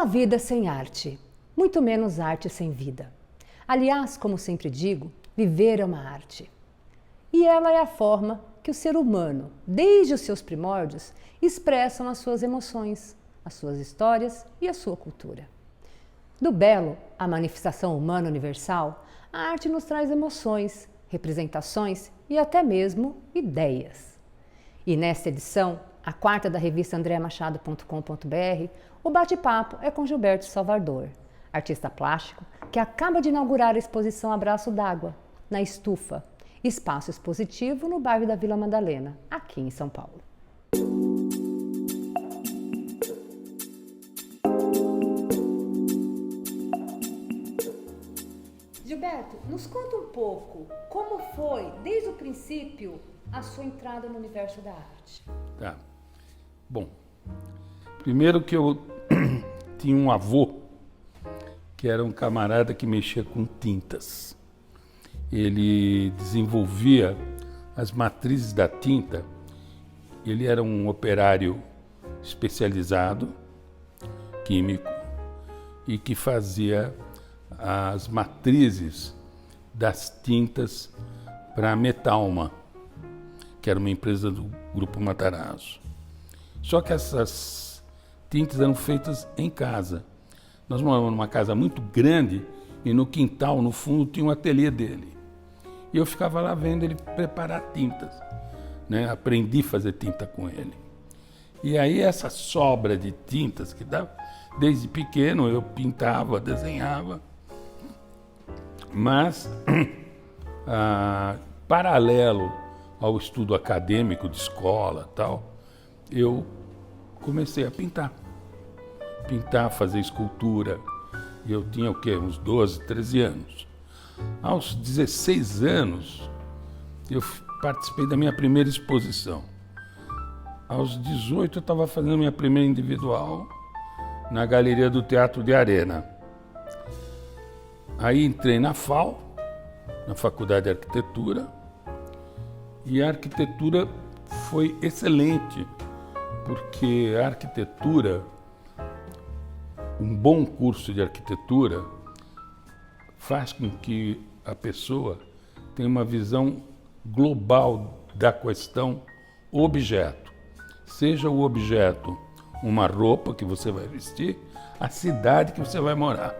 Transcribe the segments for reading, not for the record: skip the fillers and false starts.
há vida sem arte, muito menos arte sem vida. Aliás, como sempre digo, viver é uma arte. E ela é a forma que o ser humano, desde os seus primórdios, expressam as suas emoções, as suas histórias e a sua cultura. Do belo, a manifestação humana universal, a arte nos traz emoções, representações e até mesmo ideias. E nesta edição, a quarta da revista andreamachado.com.br, o bate-papo é com Gilberto Salvador, artista plástico que acaba de inaugurar a exposição Abraço d'Água, na Estufa, espaço expositivo no bairro da Vila Madalena, aqui em São Paulo. Gilberto, nos conta um pouco como foi, desde o princípio, a sua entrada no universo da arte. Tá. Bom, primeiro que eu tinha um avô que era um camarada que mexia com tintas. Ele desenvolvia as matrizes da tinta. Ele era um operário especializado, químico, e que fazia as matrizes das tintas para a Metalma, que era uma empresa do Grupo Matarazzo. Só que essas tintas eram feitas em casa. Nós morávamos numa casa muito grande e no quintal, no fundo, tinha um ateliê dele. E eu ficava lá vendo ele preparar tintas, né? Aprendi a fazer tinta com ele. E aí essa sobra de tintas que dava, desde pequeno eu pintava, desenhava, mas paralelo ao estudo acadêmico de escola e tal, eu comecei a pintar, fazer escultura. E eu tinha o quê? Uns 12, 13 anos. Aos 16 anos, eu participei da minha primeira exposição. Aos 18, eu estava fazendo minha primeira individual na Galeria do Teatro de Arena. Aí entrei na FAU, na Faculdade de Arquitetura, e a arquitetura foi excelente, porque a arquitetura, um bom curso de arquitetura, faz com que a pessoa tenha uma visão global da questão objeto. Seja o objeto uma roupa que você vai vestir, a cidade que você vai morar.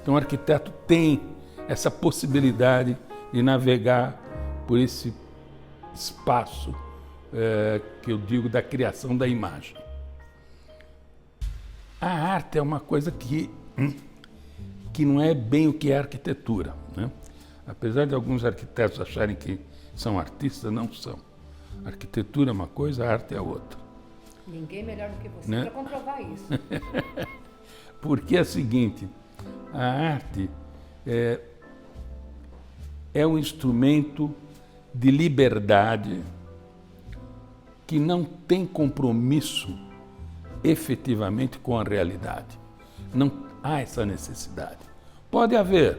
Então o arquiteto tem essa possibilidade de navegar por esse espaço que eu digo da criação da imagem. A arte é uma coisa que não é bem o que é arquitetura, né? Apesar de alguns arquitetos acharem que são artistas, não são. A arquitetura é uma coisa, a arte é outra. Ninguém melhor do que você, né? Para comprovar isso. Porque é o seguinte, a arte é um instrumento de liberdade que não tem compromisso efetivamente com a realidade. Não há essa necessidade. Pode haver,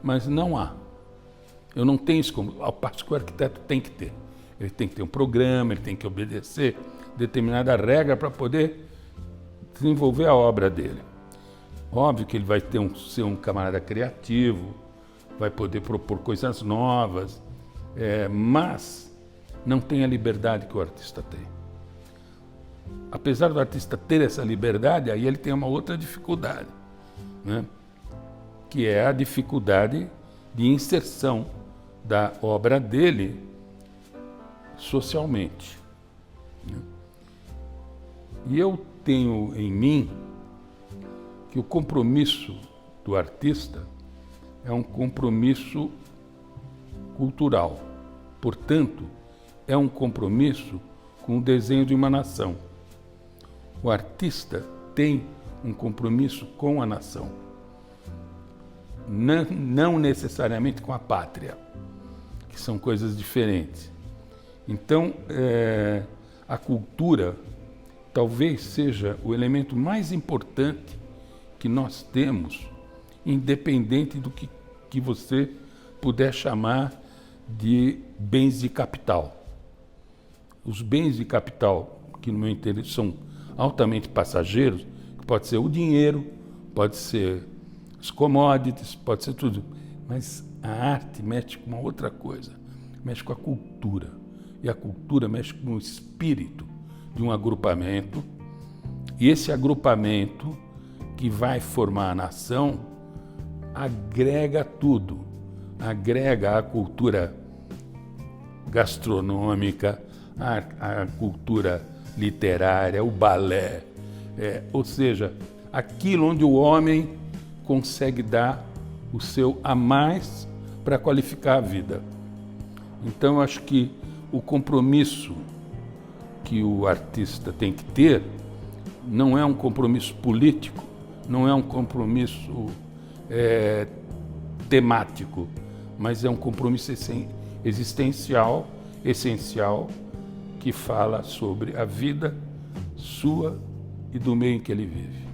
mas não há. Eu não tenho isso como... Ao passo que o arquiteto tem que ter. Ele tem que ter um programa, ele tem que obedecer determinada regra para poder desenvolver a obra dele. Óbvio que ele vai ser um camarada criativo, vai poder propor coisas novas, mas não tem a liberdade que o artista tem. Apesar do artista ter essa liberdade, aí ele tem uma outra dificuldade, né? Que é a dificuldade de inserção da obra dele socialmente, né? E eu tenho em mim que o compromisso do artista é um compromisso cultural. Portanto, é um compromisso com o desenho de uma nação. O artista tem um compromisso com a nação, não necessariamente com a pátria, que são coisas diferentes. Então, a cultura talvez seja o elemento mais importante que nós temos, independente do que você puder chamar de bens de capital. Os bens de capital, que no meu entender são altamente passageiros, Pode ser o dinheiro, pode ser as commodities, pode ser tudo. Mas a arte mexe com uma outra coisa, mexe com a cultura. E a cultura mexe com o espírito de um agrupamento. E esse agrupamento que vai formar a nação agrega tudo. Agrega a cultura gastronômica, a cultura literária, o balé. Ou seja, aquilo onde o homem consegue dar o seu a mais para qualificar a vida. Então, acho que o compromisso que o artista tem que ter não é um compromisso político, não é um compromisso temático, mas é um compromisso existencial, essencial, que fala sobre a vida sua e do meio em que ele vive.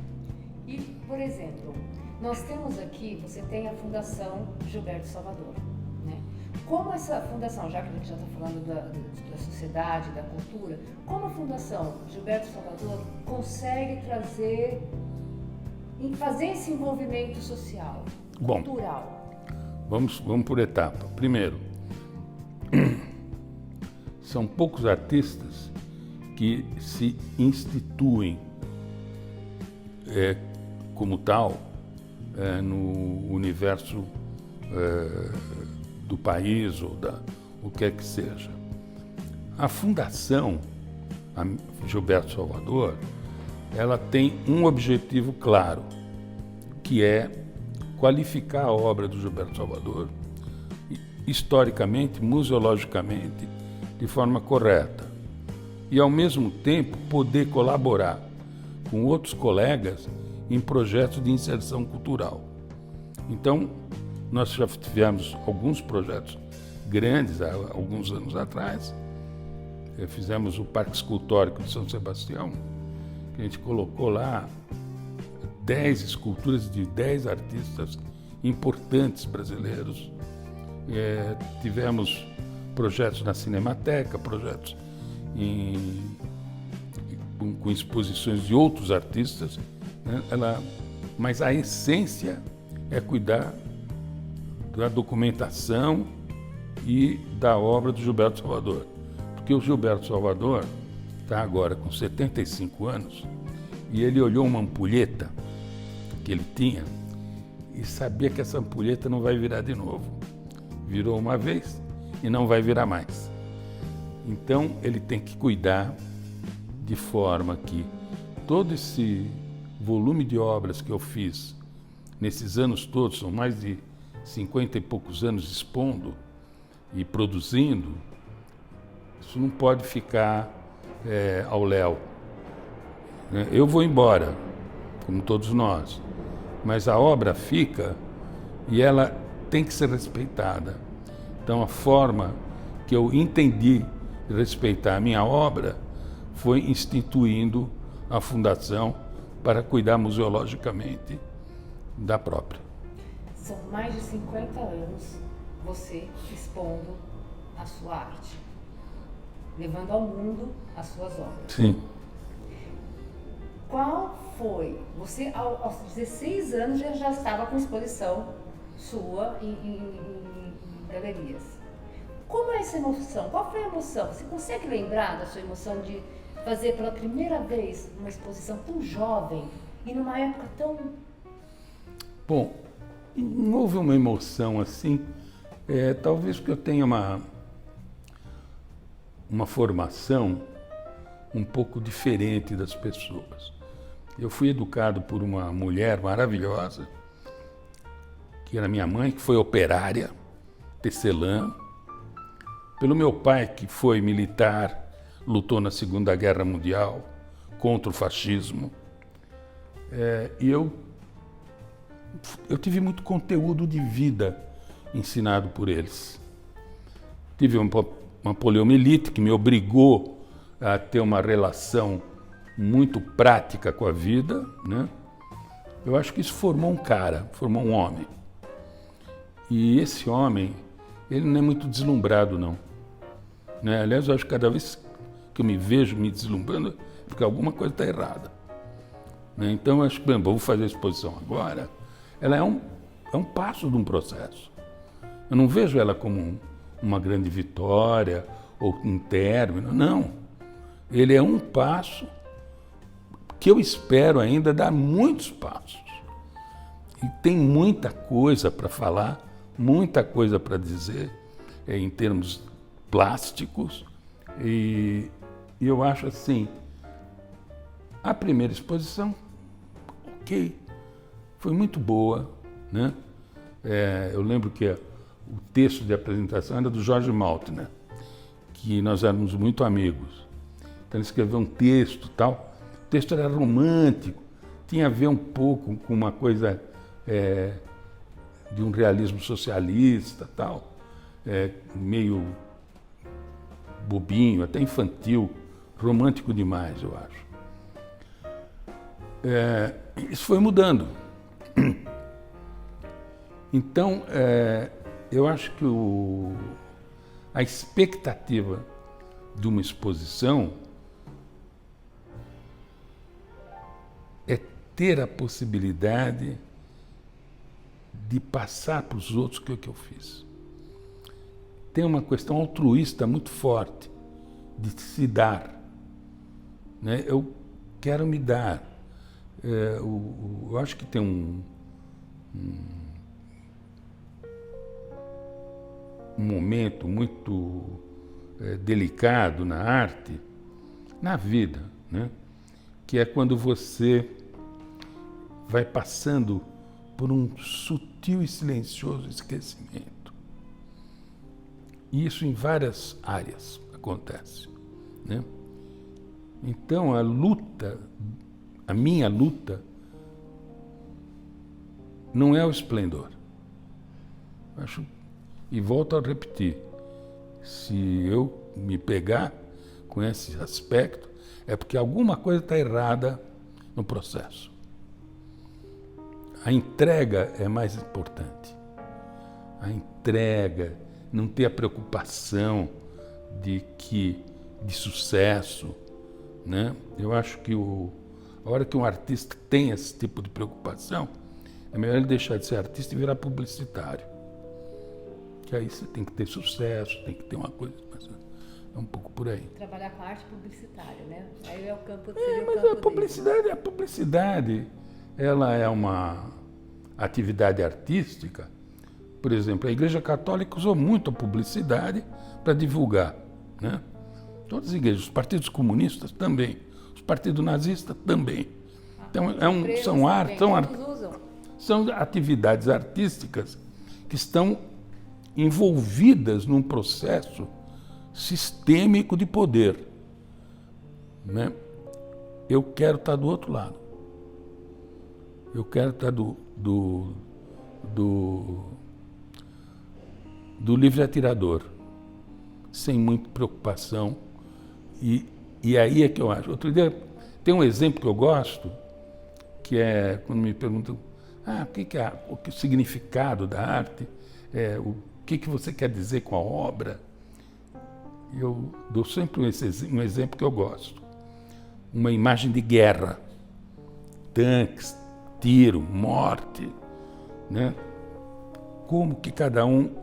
E, por exemplo, nós temos aqui, você tem a Fundação Gilberto Salvador, né? Como essa fundação, já que a gente já está falando da sociedade, da cultura, como a Fundação Gilberto Salvador consegue fazer esse envolvimento social, cultural? Vamos por etapa. Primeiro, são poucos artistas que se instituem como tal no universo do país ou o que é que seja. A Fundação Gilberto Salvador, ela tem um objetivo claro, que é qualificar a obra do Gilberto Salvador historicamente, museologicamente, de forma correta. E, ao mesmo tempo, poder colaborar com outros colegas em projetos de inserção cultural. Então, nós já tivemos alguns projetos grandes há alguns anos atrás. Fizemos o Parque Escultórico de São Sebastião, que a gente colocou lá 10 esculturas de 10 artistas importantes brasileiros. Tivemos projetos na Cinemateca, projetos com exposições de outros artistas, né? Mas a essência é cuidar da documentação e da obra do Gilberto Salvador. Porque o Gilberto Salvador está agora com 75 anos e ele olhou uma ampulheta que ele tinha e sabia que essa ampulheta não vai virar de novo. Virou uma vez e não vai virar mais. Então, ele tem que cuidar de forma que todo esse volume de obras que eu fiz nesses anos todos, são mais de 50 e poucos anos expondo e produzindo, isso não pode ficar ao léu. Eu vou embora, como todos nós, mas a obra fica e ela tem que ser respeitada. Então, a forma que eu entendi de respeitar a minha obra foi instituindo a fundação para cuidar museologicamente da própria. São mais de 50 anos você expondo a sua arte, levando ao mundo as suas obras. Sim. Qual foi? Você, aos 16 anos, já estava com exposição sua em galerias. Como é essa emoção? Qual foi a emoção? Você consegue lembrar da sua emoção de fazer pela primeira vez uma exposição tão jovem e numa época tão... Bom, não houve uma emoção assim, talvez porque eu tenha uma formação um pouco diferente das pessoas. Eu fui educado por uma mulher maravilhosa, que era minha mãe, que foi operária, tecelã, pelo meu pai, que foi militar, lutou na Segunda Guerra Mundial contra o fascismo. E eu tive muito conteúdo de vida ensinado por eles. Tive uma poliomielite que me obrigou a ter uma relação muito prática com a vida, né? Eu acho que isso formou um cara, formou um homem. E esse homem, ele não é muito deslumbrado, não. Né? Aliás, eu acho que cada vez que eu me vejo me deslumbrando, porque alguma coisa está errada. né? Então, eu acho que, por exemplo, vou fazer a exposição agora, ela é um passo de um processo. Eu não vejo ela como uma grande vitória ou um término, não. Ele é um passo que eu espero ainda dar muitos passos. E tem muita coisa para falar, muita coisa para dizer, em termos plásticos, e eu acho assim, a primeira exposição, ok, foi muito boa, né? Eu lembro que o texto de apresentação era do Jorge Maltner, que nós éramos muito amigos. Então ele escreveu um texto e tal, o texto era romântico, tinha a ver um pouco com uma coisa de um realismo socialista tal, meio bobinho, até infantil, romântico demais, eu acho. Isso foi mudando. Então, eu acho que a expectativa de uma exposição é ter a possibilidade de passar para os outros o que eu fiz. Tem uma questão altruísta muito forte de se dar, né? Eu quero me dar. Eu acho que tem um momento muito delicado na arte, na vida, né? Que é quando você vai passando por um sutil e silencioso esquecimento. E isso em várias áreas acontece, né? Então a minha luta não é o esplendor. Acho, e volto a repetir, se eu me pegar com esse aspecto, é porque alguma coisa está errada no processo. A entrega é mais importante. A entrega, não ter a preocupação de sucesso, né? Eu acho que a hora que um artista tem esse tipo de preocupação, é melhor ele deixar de ser artista e virar publicitário. Que aí você tem que ter sucesso, tem que ter uma coisa, mas é um pouco por aí. Trabalhar com a arte publicitária, né? Aí é o campo Mas a publicidade, ela é uma atividade artística. Por exemplo, a Igreja Católica usou muito a publicidade para divulgar, né? Todas as igrejas, os partidos comunistas também, os partidos nazistas também. Então, são atividades artísticas que estão envolvidas num processo sistêmico de poder, né? Eu quero estar do outro lado. Eu quero estar do livre atirador, sem muita preocupação. E aí é que eu acho. Outro dia tem um exemplo que eu gosto, que é quando me perguntam o que é o significado da arte, o que você quer dizer com a obra. Eu dou sempre um exemplo que eu gosto. Uma imagem de guerra, tanques, tiro, morte, né? Como que cada um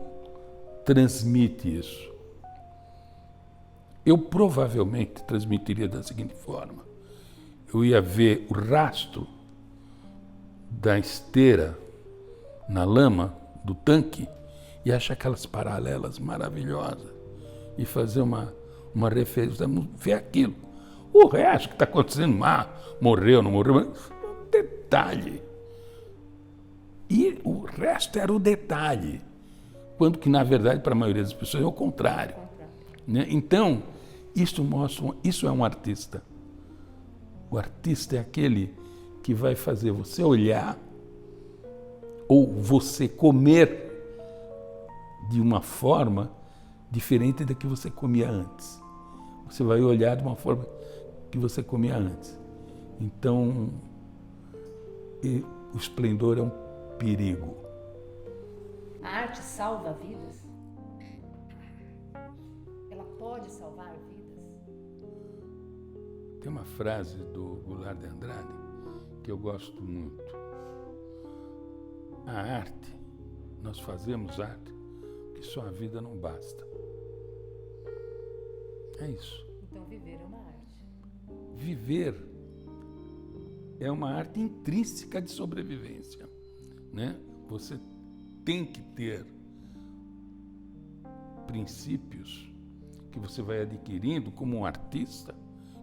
transmite isso? Eu provavelmente transmitiria da seguinte forma: eu ia ver o rastro da esteira na lama do tanque e achar aquelas paralelas maravilhosas e fazer uma referência, ver aquilo. O resto que está acontecendo, morreu, não morreu, mas um detalhe. E o resto era o detalhe, quando que, na verdade, para a maioria das pessoas é o contrário. Né? Então, isso é um artista. O artista é aquele que vai fazer você olhar ou você comer de uma forma diferente da que você comia antes. Você vai olhar de uma forma que você comia antes. Então, o esplendor é um perigo. A arte salva vidas? Ela pode salvar vidas? Tem uma frase do Goulart de Andrade que eu gosto muito. A arte, nós fazemos arte, porque só a vida não basta. É isso. Então viver é uma arte. Viver é uma arte intrínseca de sobrevivência, né? Você tem que ter princípios que você vai adquirindo como um artista,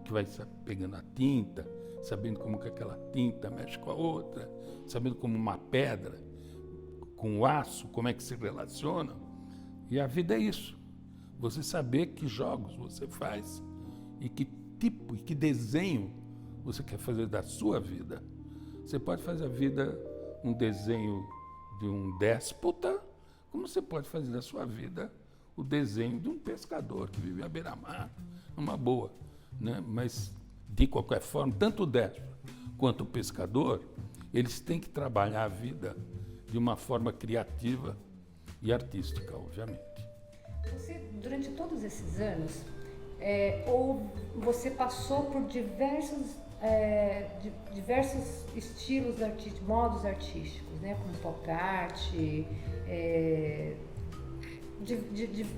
que vai pegando a tinta, sabendo como que aquela tinta mexe com a outra, sabendo como uma pedra com o aço, como é que se relaciona. E a vida é isso. Você saber que jogos você faz e que tipo e que desenho você quer fazer da sua vida. Você pode fazer a vida um desenho de um déspota, como você pode fazer da sua vida o desenho de um pescador que vive à beira-mar, numa boa, né? Mas, de qualquer forma, tanto o déspota quanto o pescador, eles têm que trabalhar a vida de uma forma criativa e artística, obviamente. Você, durante todos esses anos, você passou por diversos estilos, modos artísticos, né? Como pop art,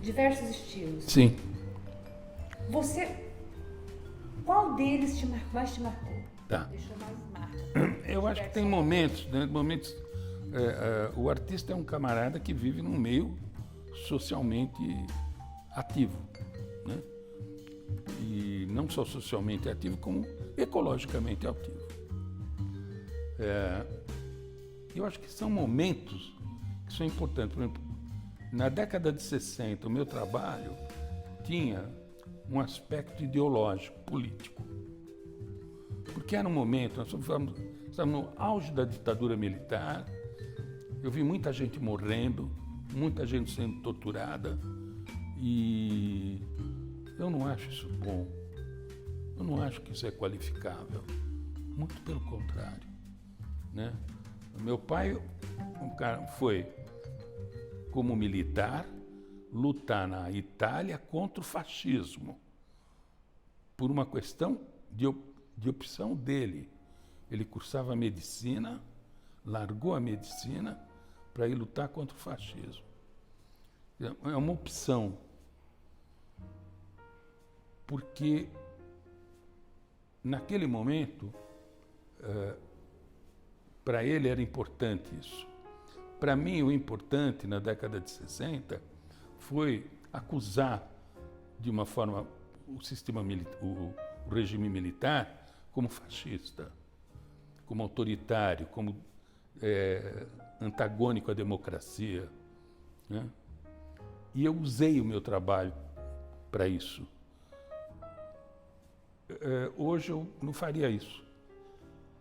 diversos estilos. Sim. Qual deles mais te marcou? Tá. Deixou mais marca? Eu acho que tem momentos, né? O artista é um camarada que vive num meio socialmente ativo, né? E não só socialmente ativo, como ecologicamente ativo. Eu acho que são momentos que são importantes. Por exemplo, na década de 60, o meu trabalho tinha um aspecto ideológico, político. Porque era um momento, nós estávamos no auge da ditadura militar, eu vi muita gente morrendo, muita gente sendo torturada, e eu não acho isso bom. Eu não acho que isso é qualificável. Muito pelo contrário, né? Meu pai foi, como militar, lutar na Itália contra o fascismo, por uma questão de opção dele. Ele cursava medicina, largou a medicina para ir lutar contra o fascismo. É uma opção, porque naquele momento, para ele era importante isso. Para mim, o importante na década de 60 foi acusar de uma forma o regime militar como fascista, como autoritário, como antagônico à democracia, né? E eu usei o meu trabalho para isso. Hoje eu não faria isso.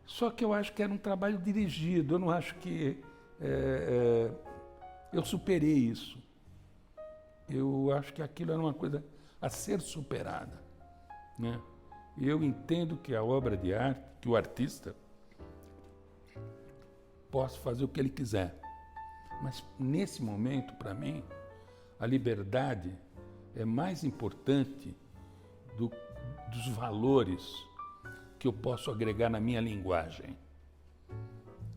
Só que eu acho que era um trabalho dirigido, eu não acho que eu superei isso. Eu acho que aquilo era uma coisa a ser superada, né? E eu entendo que a obra de arte, que o artista possa fazer o que ele quiser. Mas nesse momento, para mim, a liberdade é mais importante dos valores que eu posso agregar na minha linguagem.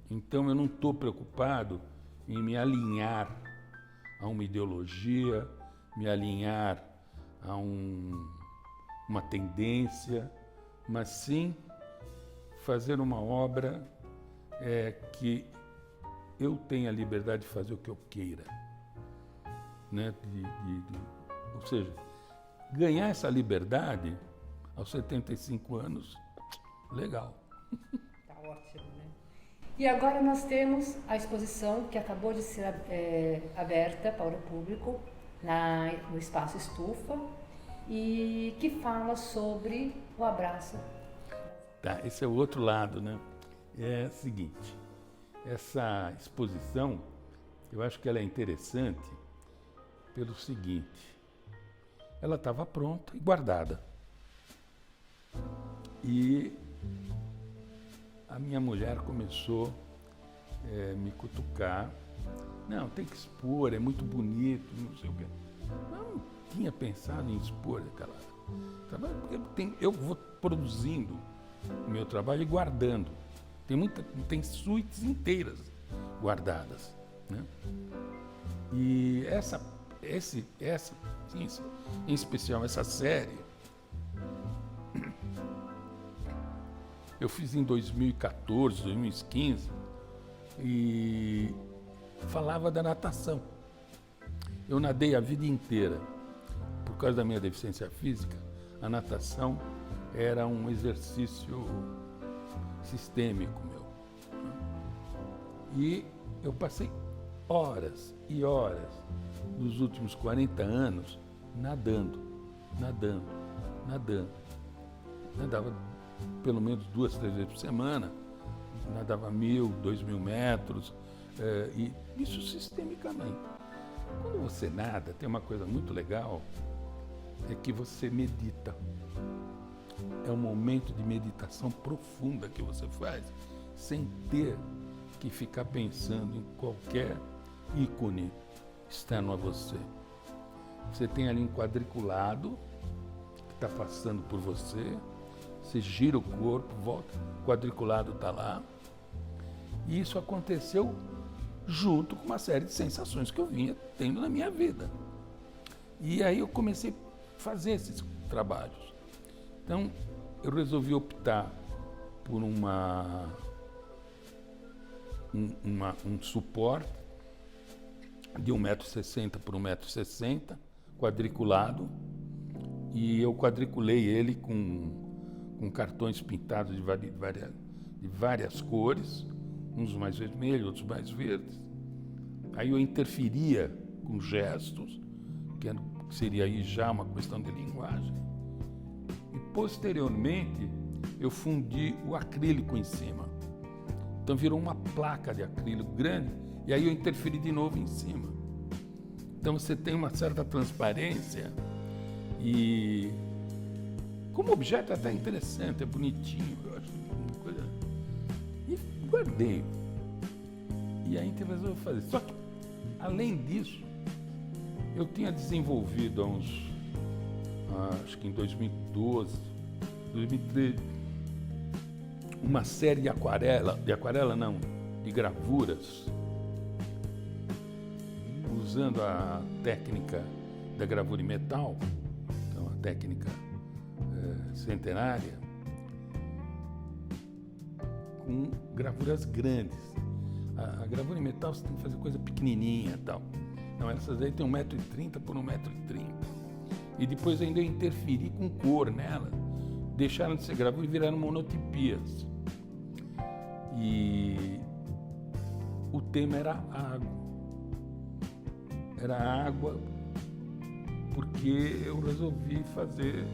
Então eu não estou preocupado em me alinhar a uma ideologia, me alinhar a uma tendência, mas sim fazer uma obra que eu tenha a liberdade de fazer o que eu queira, né? Ou seja, ganhar essa liberdade aos 75 anos, legal. Tá ótimo, né? E agora nós temos a exposição que acabou de ser aberta para o público no Espaço Estufa e que fala sobre o abraço. Tá, esse é o outro lado, né? É o seguinte, essa exposição, eu acho que ela é interessante pelo seguinte, ela estava pronta e guardada. E a minha mulher começou a me cutucar. Não, tem que expor, é muito bonito, não sei o quê. Eu não tinha pensado em expor aquela trabalho, porque eu vou produzindo o meu trabalho e guardando. Tem suítes inteiras guardadas, né? E em especial essa série, eu fiz em 2014, 2015 e falava da natação. Eu nadei a vida inteira. Por causa da minha deficiência física, a natação era um exercício sistêmico meu. E eu passei horas e horas nos últimos 40 anos nadando. Nadava pelo menos 2, 3 vezes por semana, nadava 1.000, 2.000 metros, e isso sistemicamente. Quando você nada, tem uma coisa muito legal, é que você medita. É um momento de meditação profunda que você faz, sem ter que ficar pensando em qualquer ícone externo a você. Você tem ali um quadriculado que está passando por você, você gira o corpo, volta, o quadriculado está lá. E isso aconteceu junto com uma série de sensações que eu vinha tendo na minha vida. E aí eu comecei a fazer esses trabalhos. Então, eu resolvi optar por um suporte de 1,60 m por 1,60 m, quadriculado, e eu quadriculei ele com cartões pintados de várias cores, uns mais vermelhos, outros mais verdes. Aí eu interferia com gestos, que seria aí já uma questão de linguagem. E posteriormente eu fundi o acrílico em cima. Então virou uma placa de acrílico grande, e aí eu interferi de novo em cima. Então você tem uma certa transparência e como objeto é até interessante, é bonitinho, eu acho uma coisa. E guardei. E aí a gente resolveu fazer. Só que, além disso, eu tinha desenvolvido acho que em 2012, 2013, uma série de de gravuras, usando a técnica da gravura em metal, que é uma técnica centenária, com gravuras grandes. A gravura em metal você tem que fazer coisa pequenininha e tal. Não, essas aí tem 1,30 m por 1,30 m. E depois ainda eu interferi com cor nela. Deixaram de ser gravura e viraram monotipias. E o tema era água. Era água porque eu resolvi fazer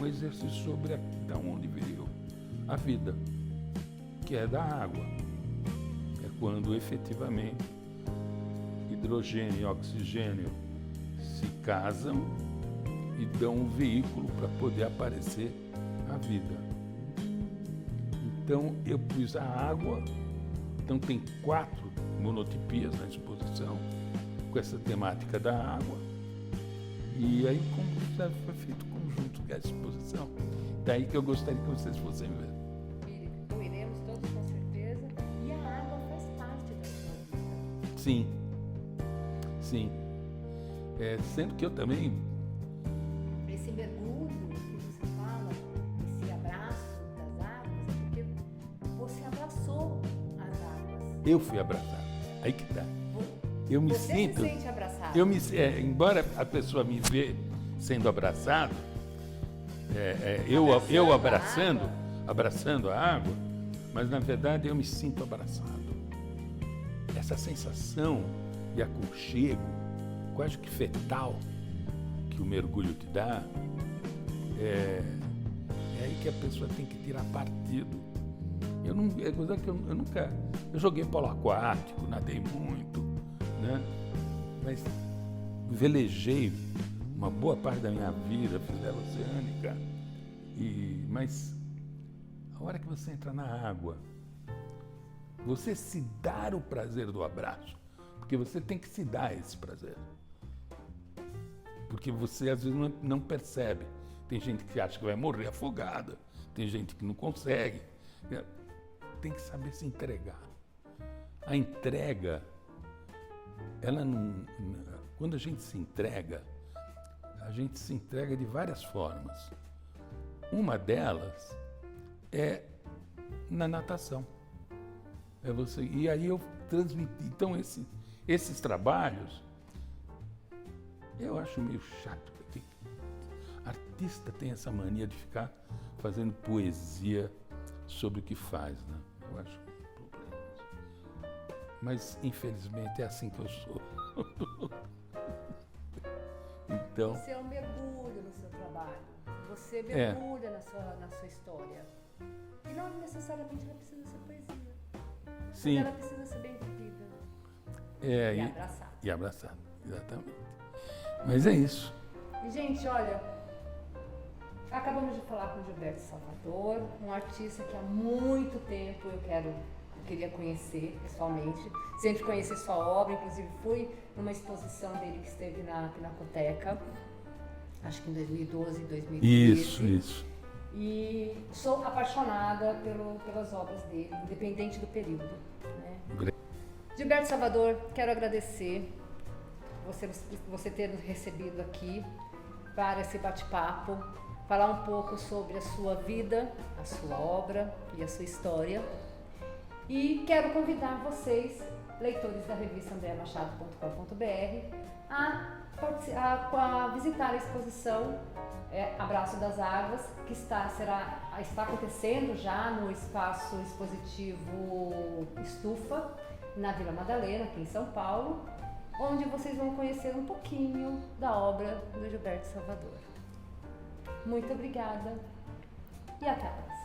um exercício sobre da onde veio a vida, que é da água. É quando efetivamente hidrogênio e oxigênio se casam e dão um veículo para poder aparecer a vida. Então eu pus a água, então tem 4 monotipias na exposição com essa temática da água. E aí como foi feito o conjunto que é a exposição. Daí que eu gostaria que vocês fossem ver. Então iremos todos com certeza. E a água faz parte da sua vida. Sim. Sendo que eu também... Esse mergulho que você fala, esse abraço das águas, é porque você abraçou as águas. Eu fui abraçado. Aí que tá. Eu me Você sinto... se sente abraçado. Embora a pessoa me vê sendo abraçado, eu abraçando a água, mas na verdade eu me sinto abraçado. Essa sensação de aconchego, quase que fetal, que o mergulho te dá, é aí que a pessoa tem que tirar partido. Eu joguei polo aquático, nadei muito, né? Mas velejei uma boa parte da minha vida, fiz vela oceânica, mas a hora que você entra na água, você se dá o prazer do abraço, porque você tem que se dar esse prazer. Porque você às vezes não percebe. Tem gente que acha que vai morrer afogada, tem gente que não consegue. tem que saber se entregar. A entrega, ela não, quando a gente se entrega de várias formas. Uma delas é na natação. E aí eu transmiti. Então, esses trabalhos, eu acho meio chato, porque artista tem essa mania de ficar fazendo poesia sobre o que faz, né? Eu acho um problema. Mas, infelizmente, é assim que eu sou. Então, você é um mergulho no seu trabalho. Você mergulha na sua história. E não necessariamente ela precisa ser poesia. sim. Mas ela precisa ser bem vivida. E abraçada. E abraçada, exatamente. Mas é isso. E, gente, olha, acabamos de falar com o Gilberto Salvador, um artista que há muito tempo eu queria conhecer pessoalmente. Sempre conheci sua obra, inclusive fui numa exposição dele que esteve na Pinacoteca, acho que em 2012, 2013. Isso. E sou apaixonada pelas obras dele, independente do período. Né? Gilberto Salvador, quero agradecer você ter nos recebido aqui para esse bate-papo, falar um pouco sobre a sua vida, a sua obra e a sua história. E quero convidar vocês, leitores da revista andreamachado.com.br, a visitar a exposição Abraço das Águas, que está acontecendo já no espaço expositivo Estufa, na Vila Madalena, aqui em São Paulo, onde vocês vão conhecer um pouquinho da obra do Gilberto Salvador. Muito obrigada e até a próxima.